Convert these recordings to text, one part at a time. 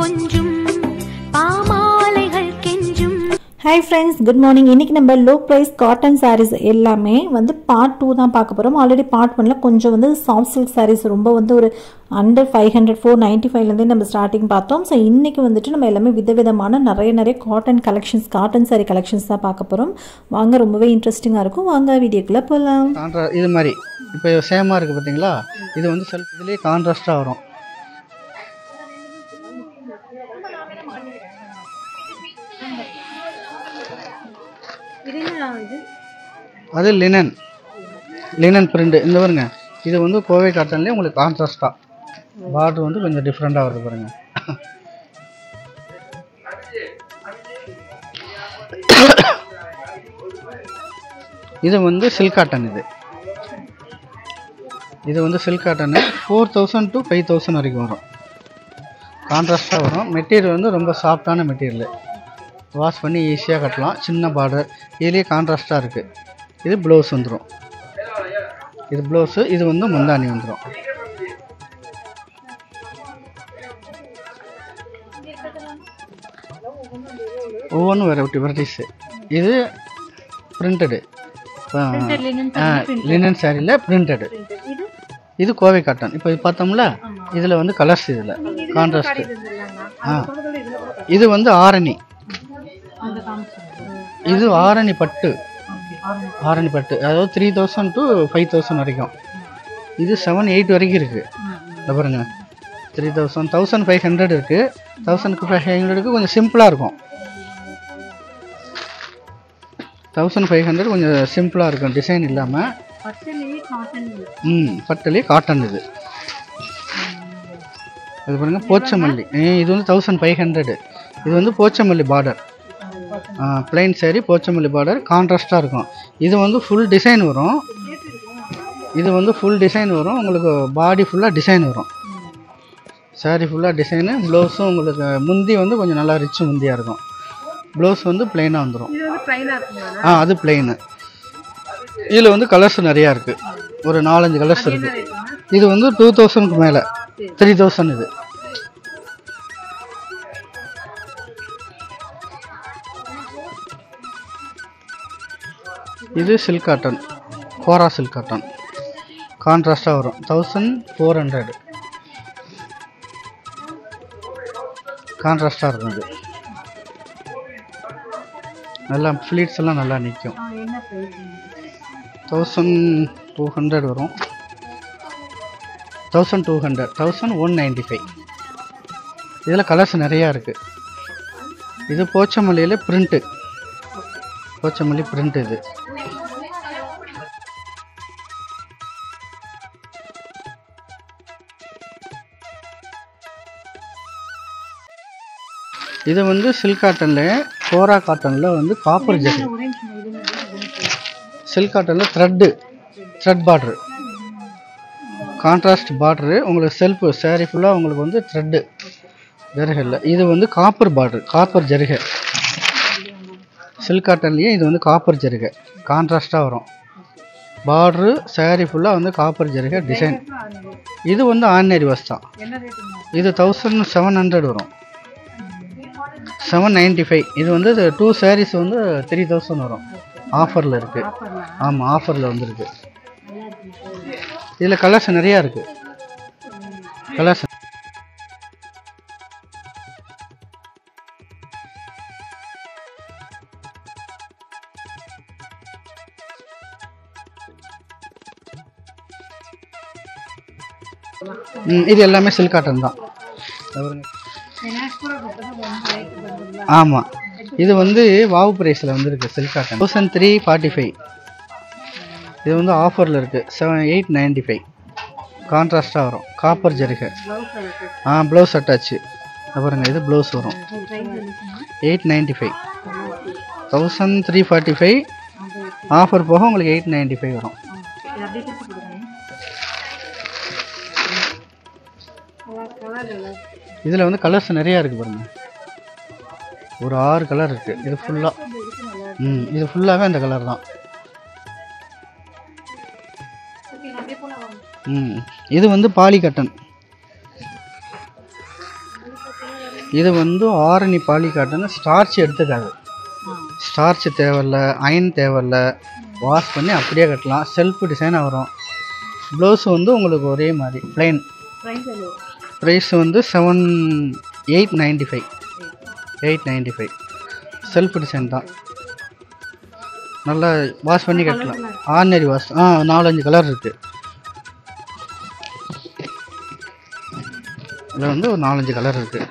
கொஞ்சும் பாமாலைகள் கெஞ்சும். Hi friends, good morning. இன்றைக்கி நம்ம லோ ப்ரைஸ் காட்டன் சாரீஸ் எல்லாமே வந்து பார்ட் 2 தான் பார்க்க போகிறோம். ஆல்ரெடி பார்ட் 1ல கொஞ்சம் வந்து சாஃப்ட் சில்க் சாரீஸ் ரொம்ப வந்து ஒரு அண்டர் 500 495லேருந்தே நம்ம ஸ்டார்டிங் பார்த்தோம். ஸோ இன்றைக்கி வந்துட்டு நம்ம எல்லாமே விதவிதமான நிறைய cotton collections, cotton sari collections தான் பார்க்க போகிறோம். வாங்க, ரொம்பவே இன்ட்ரெஸ்டிங்காக இருக்கும். வாங்க வீடியோக்குள்ளே போகலாம். இது மாதிரி இப்போ சேமாக இருக்குது பார்த்தீங்களா, இது வந்து செல்ஃப் இதுலேயே கான்ட்ராஸ்ட்டாக வரும். அது லினன் பிரிண்ட். இந்த பாருங்க, இது வந்து கோவை காட்டன்லேயே உங்களுக்கு கான்ட்ராஸ்டாக பார்டர் வந்து கொஞ்சம் டிஃப்ரெண்ட்டாக வருது பாருங்க. இது வந்து சில்க் காட்டன். இது வந்து சில்க் காட்டனு 4000 to 5000 வரைக்கும் வரும். கான்ட்ராஸ்டாக வரும். மெட்டீரியல் வந்து ரொம்ப சாஃப்டான மெட்டீரியல், வாஷ் பண்ணி ஈஸியாக கட்டலாம். சின்ன பார்டர், இதுலேயே கான்ட்ராஸ்டாக இருக்குது. இது ப்ளவுஸ் வந்துடும். இது ப்ளவுஸு, இது வந்து முந்தானி வந்துடும். ஒவ்வொன்றும் வெரைட்டிஸு. இது பிரிண்டடு, லினன் சாரியில் பிரிண்டடு. இது கோவை காட்டன். இப்போ இது பார்த்தோம்ல, இதில் வந்து கலர்ஸ், இதில் கான்ட்ராஸ்ட்டு. இது வந்து ஆரணி. இது ஆரணி பட்டு, அதாவது 3000 to 5000 வரைக்கும். இது 7-8 வரைக்கும் இருக்குது. பாருங்க, 3000 1500 இருக்குது. 1500 கொஞ்சம் சிம்பிளாக இருக்கும். 1500 கொஞ்சம் சிம்பிளாக இருக்கும், டிசைன் இல்லாமல். பட்டுலேயே காட்டன். இது பாருங்க, போச்சமல்லி. இது வந்து 1500. இது வந்து Pochampally border, plain sari, Pochampally border, கான்ட்ராஸ்டாக இருக்கும். இது வந்து ஃபுல் டிசைன் வரும். உங்களுக்கு பாடி ஃபுல்லாக டிசைன் வரும். சாரி ஃபுல்லாக டிசைனு. ப்ளவுஸும் உங்களுக்கு முந்தி வந்து கொஞ்சம் நல்லா ரிச் முந்தியாக இருக்கும். ப்ளவுஸ் வந்து பிளைனாக வந்துடும். அது பிளைனு. இதில் வந்து கலர்ஸ் நிறையா இருக்குது, ஒரு 4-5 கலர்ஸ் இருக்குது. இது வந்து 2000க்கு மேலே, 3000 இது. இது சில்க் காட்டன், கோரா சில்க் காட்டன், கான்ட்ராஸ்டாக வரும். 1400 கான்ட்ராஸ்டாக இருக்கும். இது நல்லா ஃப்ளீட்ஸ் எல்லாம் நல்லா நிற்கும். 1200 வரும். 1200 1195. இதில் கலர்ஸ் நிறையா இருக்குது. இது போச்சமல்லியில் பிரிண்ட்டு, போச்சமல்லி பிரிண்ட். இது வந்து சில்க் காட்டனில், கோரா காட்டனில் வந்து காப்பர் ஜரி. சில்க் காட்டனில் த்ரெட் பார்ட்ரு, கான்ட்ராஸ்ட் பார்ட்ரு. உங்களுக்கு செல்ஃப் சாரி ஃபுல்லாக உங்களுக்கு வந்து த்ரெட்டு ஜரிகை. இது வந்து காப்பர் பார்ட்ரு, காப்பர் ஜரிகை. சில்க் காட்டன்லேயே இது வந்து காப்பர் ஜரிகை, கான்ட்ராஸ்டாக வரும். பார்ட்ரு சாரி ஃபுல்லாக வந்து காப்பர் ஜரிகை டிசைன். இது வந்து ஆர்டினரி வாஷ் தான். இது 1700 வரும். 795. இது வந்து 2 சாரீஸ் வந்து 3000 வரும். ஆஃபரில் இருக்குது. ஆமாம், ஆஃபரில் வந்துருக்கு. இதில் கலர்ஸ் நிறையா இருக்குது. கலர்ஸ் இது எல்லாமே சில்க் காட்டன் தான். ஆமாம், இது வந்து வாவு பிரைஸில் வந்துருக்கு. Silk cotton 1345. இது வந்து ஆஃபரில் இருக்குது. 895. கான்ட்ராஸ்டாக வரும், காப்பர் ஜரிகை. Blouse attach. பாருங்க, இது ப்ளவுஸ் வரும். 895. 1345 ஆஃபர் போக உங்களுக்கு 895 வரும். இதில் வந்து கலர்ஸ் நிறையா இருக்குது பாருங்க. ஒரு 6 கலர் இருக்குது. இது ஃபுல்லாக இது ஃபுல்லாகவே அந்த கலர் தான். இது வந்து பாலி காட்டன். இது வந்து ஆரணி பாலி காட்டன், ஸ்டார்ச் எடுத்துக்காது. ஸ்டார்ச் தேவையில்ல, அயன் தேவையில்ல, வாஷ் பண்ணி அப்படியே கட்டலாம். செல்ஃப் டிசைனாக வரும். ப்ளவுஸ் வந்து உங்களுக்கு ஒரே மாதிரி ப்ளைன். ப்ரைஸ் வந்து 895. 895 செல்ஃப் டிசைன் தான். நல்லா வாஷ் பண்ணி கட்டலாம். Ordinary wash. 4-5 கலர் இருக்குது. இதில் வந்து ஒரு 4-5 கலர் இருக்குது.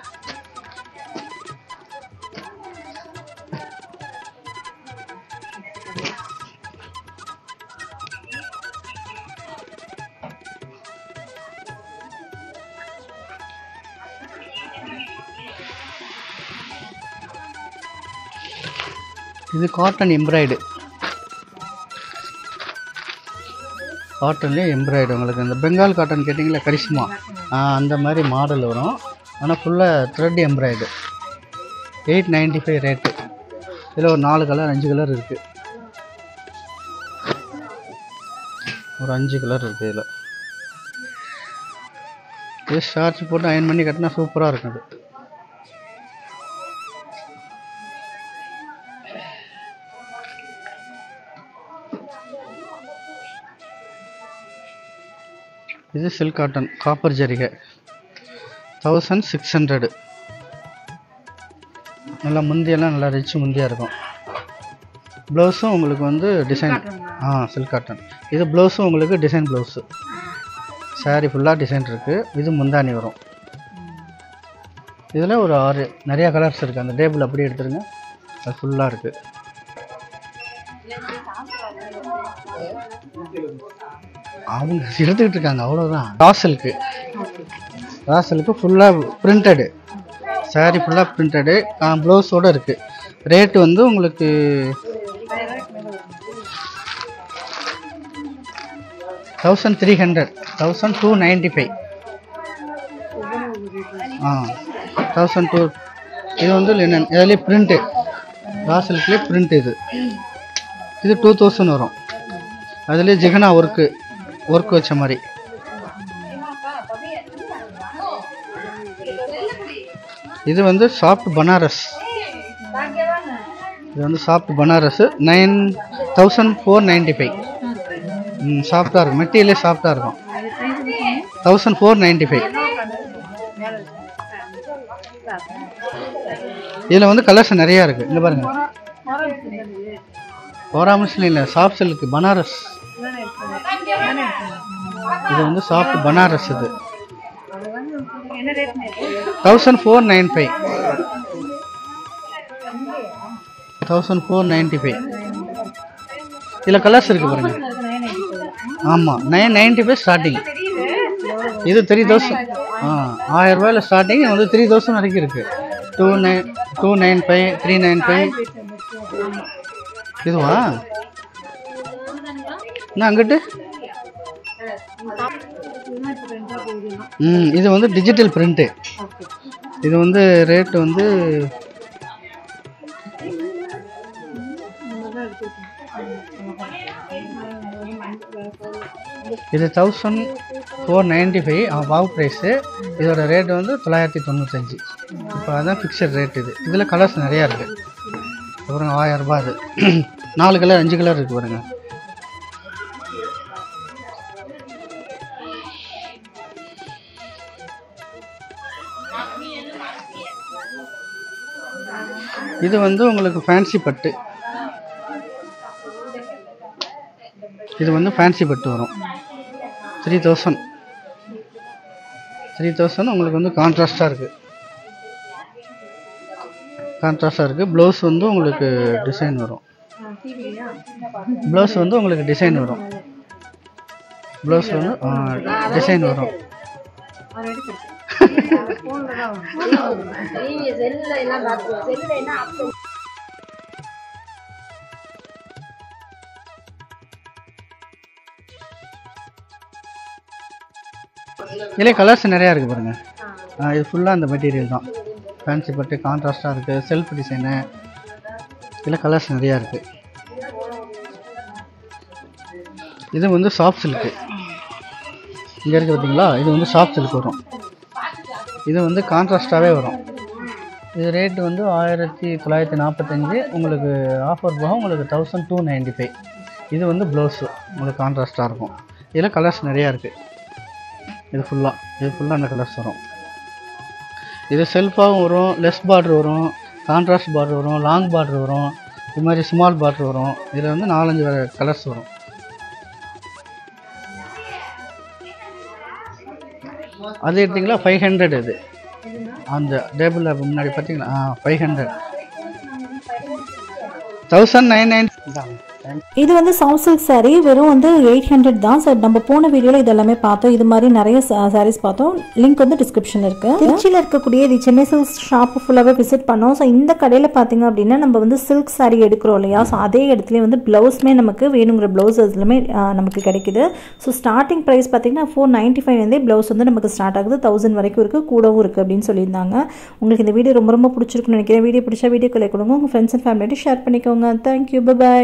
இது காட்டன் எம்ப்ராய்டு. காட்டன்லேயே எம்ப்ராய்டு. உங்களுக்கு இந்த பெங்கால் காட்டன் கேட்டிங்களா, கரிஷ்மா, அந்த மாதிரி மாடல் வரும். ஆனால் ஃபுல்லாக த்ரெட் எம்ப்ராய்டு. 895 ரேட்டு. இதில் ஒரு 4 கலர் 5 கலர் இருக்குது. ஒரு 5 கலர் இருக்குது இதில். இது ஸ்டார்ச் போட்டு அயன் பண்ணி கட்டினா சூப்பராக இருக்கும். அது இது சில்க் காட்டன், காப்பர் ஜரிகை. 1600. நல்லா முந்தியெல்லாம் நல்லா ரிச் முந்தியாக இருக்கும். ப்ளவுஸும் உங்களுக்கு வந்து டிசைன். Silk cotton. இது ப்ளவுஸும் உங்களுக்கு டிசைன் ப்ளவுஸு. சாரீ ஃபுல்லாக டிசைன் இருக்குது. இது முந்தானி வரும். இதில் ஒரு 6 நிறையா கலர்ஸ் இருக்குது. அந்த டேபிள் அப்படியே எடுத்துருங்க, அது ஃபுல்லாக இருக்குது. அவங்க எடுத்துக்கிட்டு இருக்காங்க, அவ்வளோதான். ராசலுக்கு ஃபுல்லாக பிரிண்டடு சாரீ, ஃபுல்லாக பிரிண்டடு ப்ளவுஸோடு இருக்குது. ரேட்டு வந்து உங்களுக்கு 1300. 1295. 1200. இது வந்து லினன். இதுலேயே பிரிண்ட்டு, ராசலுக்குலேயே பிரிண்ட். இது 2000 வரும். அதுலேயே ஜிகனா ஒர்க் வச்ச மாதிரி. இது வந்து சாஃப்ட் பனாரஸ். இது வந்து சாஃப்ட் பனாரஸ். 9495. சாஃப்டாக இருக்கும். மெட்டீரியலே சாஃப்டாக இருக்கும். 1495. இதில் வந்து கலர்ஸ் நிறையா இருக்குது. இங்கே பாருங்கள். போராமஸ்ல இல்லை, சாஃப்ட் சில்க் பனாரஸ். இது வந்து சாஃப்ட் பனாரஸ். இது 1495. 1495. இதில் கலர்ஸ் இருக்குது பாருங்கள். ஆமாம், 995 ஸ்டார்டிங். இது 3000. 1000 ரூபாயில் ஸ்டார்டிங். வந்து 3000 வரைக்கும் இருக்குது. 295, 395. இதுவா? என்ன அங்கிட்டு? இது வந்து டிஜிட்டல் பிரிண்ட்டு. இது வந்து ரேட்டு வந்து இது 1495 வாவ் ப்ரைஸு. இதோட ரேட்டு வந்து 995. இப்போ அதுதான் ஃபிக்ஸட் ரேட். இதில் கலர்ஸ் நிறையா இருக்குது. அப்புறம் 1000 ரூபா. அது 4 கலர் 5 கலர் இருக்குது பாருங்க. இது வந்து உங்களுக்கு ஃபேன்சி பட்டு. இது வந்து ஃபேன்சி பட்டு வரும். 3000. உங்களுக்கு வந்து கான்ட்ராஸ்டாக இருக்குது. ப்ளவுஸ் வந்து உங்களுக்கு டிசைன் வரும். ப்ளவுஸ் வந்து டிசைன் வரும். இதிலே கலர்ஸ் நிறையா இருக்குது பாருங்கள். இது ஃபுல்லாக அந்த மெட்டீரியல் தான். ஃபேன்சி பட்டு கான்ட்ராஸ்டாக இருக்குது. Self design. இதில் கலர்ஸ் நிறையா இருக்குது. இது வந்து சாஃப்ட் சில்க்கு. இங்கே இருக்குது பார்த்தீங்களா? இது வந்து சாஃப்ட் சில்க் வரும். இது வந்து கான்ட்ராஸ்டாகவே வரும். இது ரேட்டு வந்து 1945. உங்களுக்கு ஆஃபர் போக உங்களுக்கு 1295. இது வந்து ப்ளவுஸு உங்களுக்கு கான்ட்ராஸ்டாக இருக்கும். இதில் கலர்ஸ் நிறையா இருக்குது. இது ஃபுல்லாக அந்த கலர்ஸ் வரும். இது செல்ஃபாகவும் வரும், லெஸ் பார்டர் வரும், கான்ட்ராஸ்ட் பார்டர் வரும், லாங் பார்டர் வரும், இது மாதிரி ஸ்மால் பார்டர் வரும். இதில் வந்து 4-5 கலர்ஸ் வரும். அது எடுத்திங்களா 500. இது அந்த டேபிளில் முன்னாடி பார்த்தீங்களா 500. 1990. இது வந்து சாஃப்ட் சில்க் சாரீ வெறும் வந்து 800 தான். ஸோ நம்ம போன வீடியோவில் இதெல்லாமே பார்த்தோம். இது மாதிரி நிறைய சாரீஸ் பார்த்தோம். லிங்க் வந்து டிஸ்கிரிப்ஷனில் இருக்குது. திருச்சியில் இருக்கக்கூடிய இது சென்னை சில்க் ஷாப்பு ஃபுல்லாகவே விசிட் பண்ணோம். ஸோ இந்த கடையில் பார்த்தீங்க அப்படின்னா நம்ம வந்து சில்க் சாரீ எடுக்கிறோம் இல்லையா, ஸோ அதே இடத்துலேயே வந்து ப்ளவுஸுமே நமக்கு வேணுங்கிற ப்ளவுஸ் எல்லாமே நமக்கு கிடைக்குது. ஸோ ஸ்டார்டிங் ப்ரைஸ் பார்த்தீங்கன்னா 495 ப்ளவுஸ் வந்து நமக்கு ஸ்டார்ட் ஆகுது. 1000 வரைக்கும் இருக்குது, கூடவும் இருக்குது அப்படின்னு சொல்லியிருந்தாங்க. உங்களுக்கு இந்த வீடியோ ரொம்ப பிடிச்சிருக்குன்னு நினைக்கிறேன். வீடியோ பிடிச்சா வீடியோக்குள்ளே கொடுங்க, உங்கள் ஃப்ரெண்ட்ஸ் அண்ட் ஃபேமிலியோட ஷேர் பண்ணிக்கோங்க. Thank you, by.